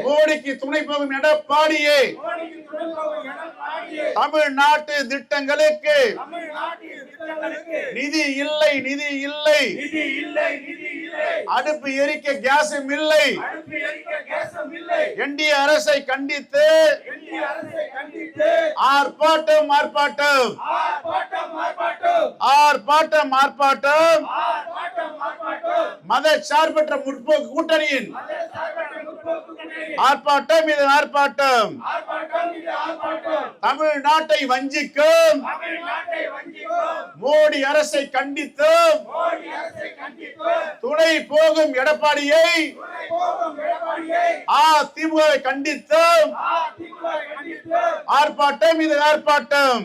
மோடிக்கு துணை போகும் எடப்பாடியே தமிழ்நாட்டு திட்டங்களுக்கு நிதி இல்லை, நிதி இல்லை, அடுப்பு எரிக்க கேஸும் இல்லை. என்டிஏ அரசை கண்டித்து ஆர்ப்பாட்டம் ஆர்ப்பாட்டம் ஆர்ப்பாட்டம் ஆர்ப்பாட்டம். மத சார்பற்ற முற்போக்கு கூட்டணியின் ஆர்ப்பாட்டம், இது ஆர்ப்பாட்டம். தமிழ்நாட்டை வஞ்சிக்கும் மோடி அரசை கண்டித்தும் துணை போகும் எடப்பாடியை அதிமுக கண்டித்தும் ஆர்ப்பாட்டம், இது ஆர்ப்பாட்டம்.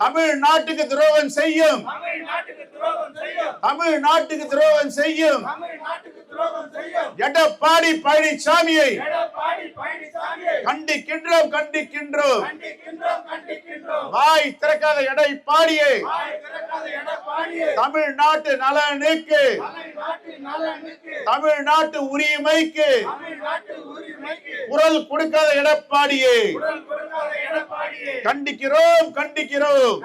தமிழ்நாட்டுக்கு துரோகம் செய்யும், தமிழ்நாட்டுக்கு துரோகம் செய்யும் எடப்பாடி பழனிசாமியை கண்டிக்கின்றோம், கண்டிக்கின்றோம். வாய் திறக்காத எடப்பாடியை தமிழ்நாட்டு நலனுக்கு, தமிழ்நாட்டு உரிமைக்கு குரல் கொடுக்காத எடப்பாடியை கண்டிக்கிறோம், கண்டிக்கிறோம்.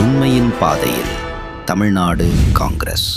உண்மையின் பாதையில் தமிழ்நாடு காங்கிரஸ்.